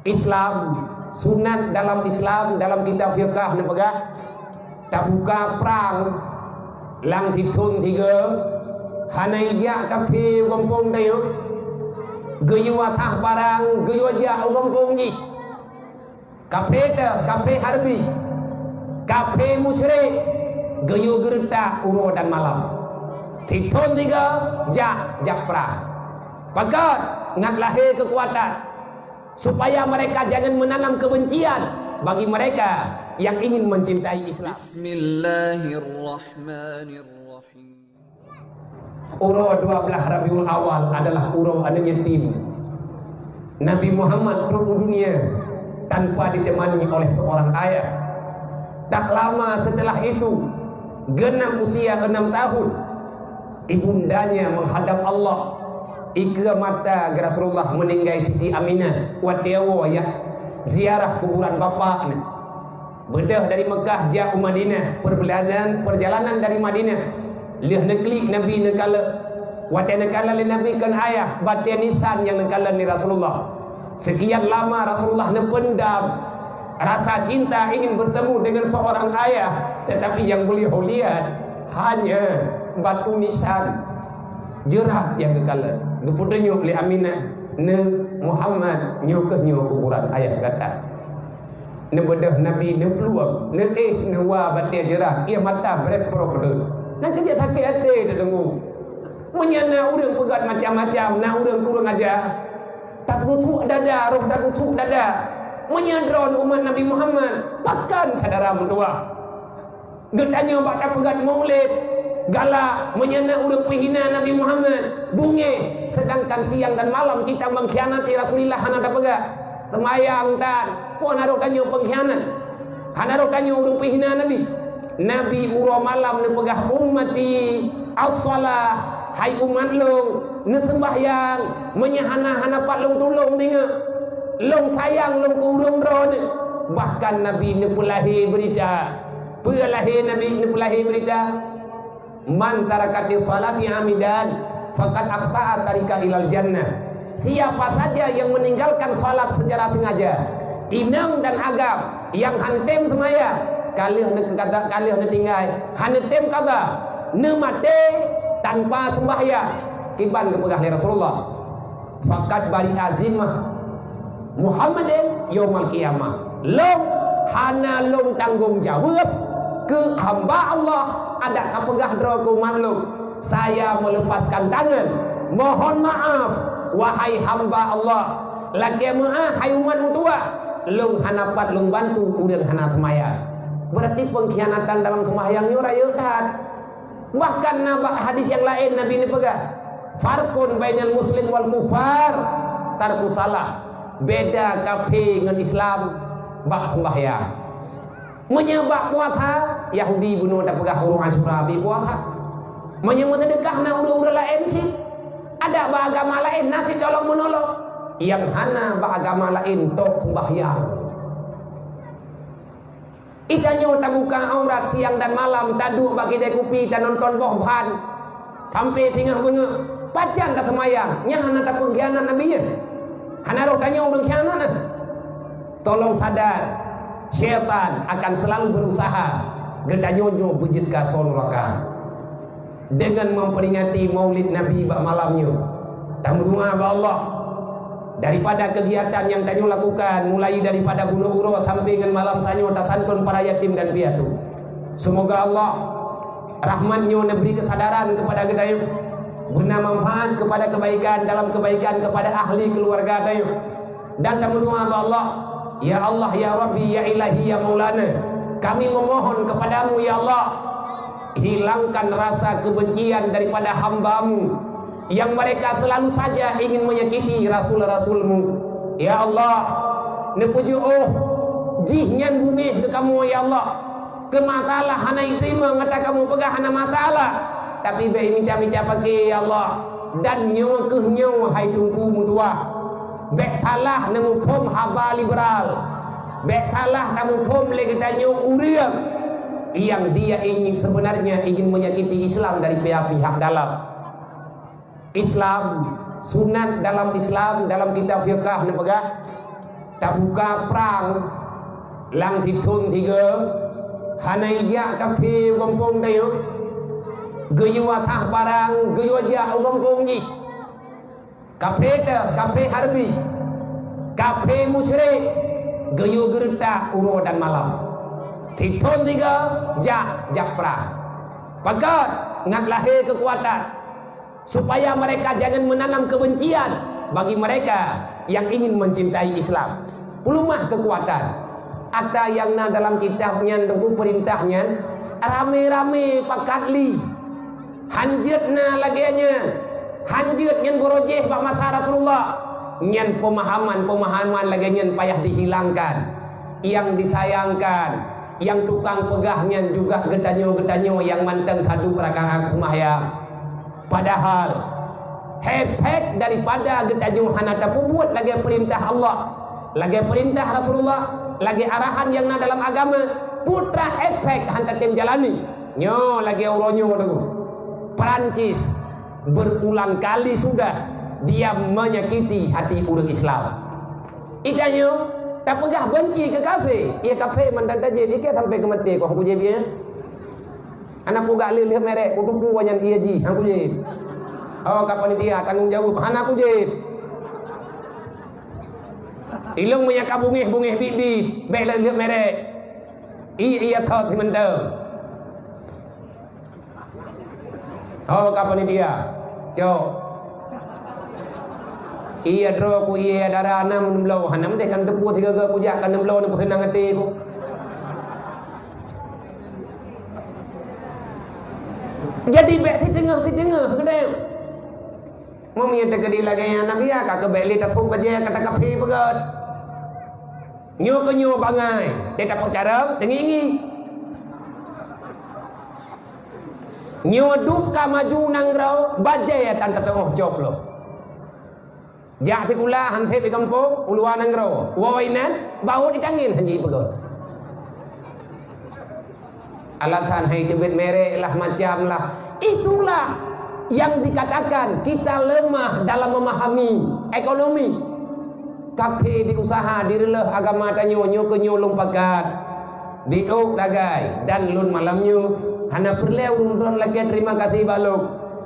Islam sunat dalam Islam dalam kitab fiqh nepegah tak buka perang lang thithun thiga hanai ya kafe kampung tayo geyua thah barang geyua ja kampung ni kafe harbi kafe musyrik geyua gerta uro dan malam thithun thiga jak perang pakat ngat lahir kekuatan supaya mereka jangan menanam kebencian bagi mereka yang ingin mencintai Islam. Bismillahirrahmanirrahim. Uro 12 Rabiul Awal adalah uro anak yatim. Nabi Muhammad turun dunia tanpa ditemani oleh seorang ayah. Tak lama setelah itu, genap usia 6 tahun, ibundanya menghadap Allah. Ika mata Rasulullah meninggal Siti Aminah kuat dewa ya ziarah kuburan bapa ni. Bedah dari Mekah jauh Madinah, perjalanan dari Madinah lihat neklik Nabi nekala watan nekala le Nabi kan ayah batin nisan yang nekala ni Rasulullah. Sekian lama Rasulullah nependam rasa cinta ingin bertemu dengan seorang ayah, tetapi yang beliau lihat hanya batu nisan jerah yang kekala diputnya oleh Aminah ne Muhammad nyukah kuburan ayah kata ne bedah Nabi ne peluang ne ne wa batia jerah ia mata berat proper nak kerja sakit hati terdengu menyana urang pegat macam-macam nak urang kurang aja tak kutuk dada roh dak kutuk dada menyadron umat Nabi Muhammad pakan saudara mentua getanya bak pegat maulid galak menyana urang penghina Nabi Muhammad bunge sedangkan siang dan malam kita mengkhianati Rasulullah hana dapat temayang dan puan harus tanya pengkhianat hana harus tanya urang penghina Nabi uro malam ne pegah ummati as-salah hai umat long ne sembahyang menyahana pat long tulung tinga long sayang long urang ron bahkan Nabi ne pulahi berita Nabi ne pulahi berita man tarakati salati amidan faqad akhta'a tarika ilal jannah. Siapa saja yang meninggalkan salat secara sengaja inang dan agam yang hantem semaya kalih ne kata kalih ne tinggal hantem kata ne mate tanpa sembahyang kiban kepegah ni Rasulullah faqad bari azimah Muhammadin yaumul qiyamah long hana long tanggung jawab ke hamba Allah ada kapegah dro ku manluk saya melepaskan tangan mohon maaf wahai hamba Allah lagi maaf hai umat mutua lung hanapat lung bantu urang hana semaya berarti pengkhianatan dalam sembahyang ni rayutan bahkan hadis yang lain Nabi ini pegang farqun bainal muslim wal kufar tarku salah beda kafir dengan Islam bak sembahyang menyebab puasa Yahudi bunuh tak pegah huruf Asyura bi puasa menyebut sedekah na urang-urang lain sih ada beragama lain nasi tolong menolong yang hana beragama lain tok sembahyang ikannya tak buka aurat siang dan malam tak duduk bagi dia kopi tak nonton bohban sampai tinggal bengek pacan tak semayang nya hana tak pengkhianat nabinya hana rokanya urang khianat tolong sadar syaitan akan selalu berusaha gedanyonyo bujit ka soluraka dengan memperingati maulid Nabi bak malamnya dan berdoa ba Allah daripada kegiatan yang tanyo lakukan mulai daripada bunuh urut sampai dengan malam sanyo tasankun para yatim dan piatu semoga Allah rahmatnya beri kesadaran kepada gedayu guna manfaat kepada kebaikan dalam kebaikan kepada ahli keluarga dayu dan berdoa ba Allah ya Allah ya Rabbi ya Ilahi ya Maulana kami memohon kepadamu ya Allah hilangkan rasa kebencian daripada hambamu yang mereka selalu saja ingin menyakiti Rasul-Rasulmu ya Allah nepuju jihnya bumi ke kamu ya Allah kematalah hana terima ngata kamu pegah hana masalah tapi baik minta-minta pakai ya Allah dan nyawa ke nyawa hai tunggu mudua baik salah nemu pom haba liberal baik salah nemu pom lagi tanya uriam yang dia ingin sebenarnya ingin menyakiti Islam dari pihak-pihak dalam Islam sunat dalam Islam dalam kitab fiqh nepegah tak buka perang lang thithun thiga hanai ya kafe kampung tayo geyu athah barang geyu aja kampung ni kafe harbi kafe musyrik geyu gerta uro dan malam thithun thiga jak perang pakat ngat lahir kekuatan supaya mereka jangan menanam kebencian bagi mereka yang ingin mencintai Islam. Pelumah kekuatan. Ada yang dalam kitabnya tentang perintahnya rame-rame pakatli. Hanjutna laginya. Hanjut nyen borojeh bak masa Rasulullah. Nyen pemahaman laginya payah dihilangkan. Yang disayangkan, yang tukang pegahnya juga gedanyo yang manteng hadu prakangan kumahyang. Padahal hek daripada gedanyo hanata buat lagi perintah Allah, lagi perintah Rasulullah, lagi arahan yang dalam agama, putra efek hantatin jalani. Nyo lagi uronyo tu. Perancis berulang kali sudah dia menyakiti hati orang Islam. Ikanyo tak pegah benci ke kafe. Ia kafe mandan taje dia sampai ke mati kau aku je dia. Anak aku gak lihat merek, aku tunggu wanyan dia ji, aku je. Oh kapan dia tanggung jawab, anak aku je. Ilung punya kabungih bibit, baik lihat merek. Ia tahu si mendem. Oh kapan dia, cok. Ia dro ku ia darah anam belau, hanam deh kan tepu tiga ke kujak kan belau ni berhenang hati ku. Jadi baik si tengah kedai. Mau menyata kedai lagi yang nak biar kakak baik li tak thum baje kata kafe begat. Nyo ke nyo bangai, dia tak percara tengingi. Nyo duka maju nangrau baje tan tetengah job lo. Jak tikula hanse di kampung uluan nangrau. Wainan bau ditangin hanji begat. Alasan hai tebet merek lah macam lah. Itulah yang dikatakan kita lemah dalam memahami ekonomi. Kafe di usaha direleh agama tanyo nyo ke nyo lompakat. Diuk dagai dan lun malamnyo hana perleu rundon lagi terima kasih balok.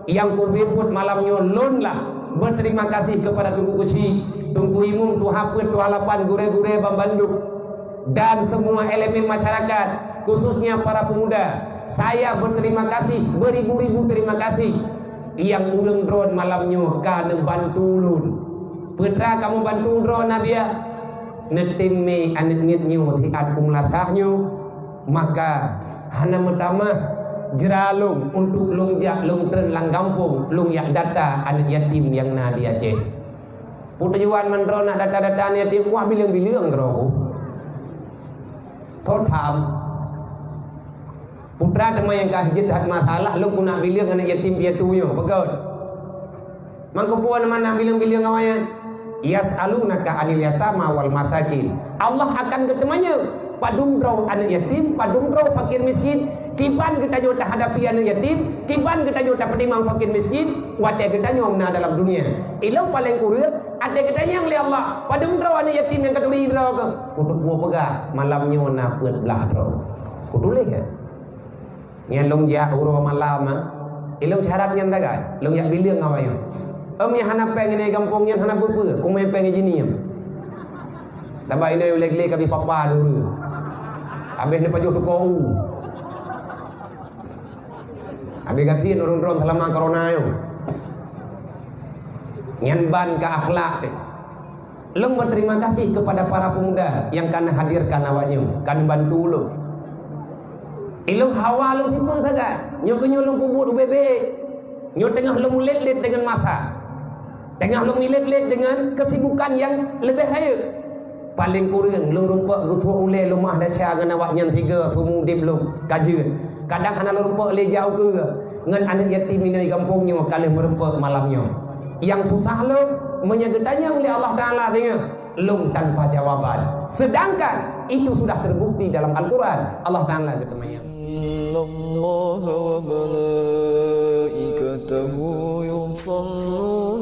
Yang kubiput malamnyo lun lah berterima kasih kepada Tunggu Kuci, Tunggu Imum, Tu Haput, Tu Halapan, gure-gure Bambanduk dan semua elemen masyarakat. Khususnya para pemuda, saya berterima kasih, beribu-ribu terima kasih yang ulung drone malamnya kan bantu lun. Putra kamu bantu drone Nabiya, netime anet-netnyo tiat kumlatahnya, maka hana pertama jeralung untuk lungjak lung tren lang kampung, lung yak data anet yatim yang di Aceh. Putujuan mendrona data-data anet yatim wah bilang-bilang keroku. Kau tham putra tema yang kahjid hat masalah lu guna bilang anak yatim piatu yo begot mangkepuan mana bilang-bilang kawayan yas'alunaka anil yatama wal masakin. Allah akan ketemanya padumdrau anak yatim, padumdrau fakir miskin. Kipan kita jota hadapi anak yatim, kipan kita jota penimang fakir miskin, wate kita nyomna dalam dunia. Ilau paling kurang ada kita yang li Allah padumdrau anak yatim yang ketuli draw ke kudu buah pegah malamnya na peut belah draw kudu leh ya. Yang long jak uro malam ilong syarat yang tagai long jak bilang awayo yang hana pengen ni kampung yang hana berpe kumai pengen jini tambah ini leg kami papa dulu habis ni pajuh tu kau habis gantiin orang-orang selama corona yo nyan ban ke akhlak long berterima kasih kepada para pemuda yang kan hadirkan awaknya kan bantu lo. Ilung hawa lu tiba saja. Nyo ke nyo lung kubur bebek. Nyo tengah lu mulet-let dengan masa. Tengah lu milet-let dengan kesibukan yang lebih raya. Paling kurang lu rumpak gutua ule lu mah dasya dengan awak nyan tiga sumu dip lu kajian. Kadang hana lu rumpak le jauh ke ngan anak yatim ini kampung nyo kali merempak malamnya. Yang susah lu menyegetanya oleh Allah Taala dengan lung tanpa jawaban. Sedangkan itu sudah terbukti dalam Al-Quran. Allah Taala ketemanya. Allah wa malaikatahu yusalluna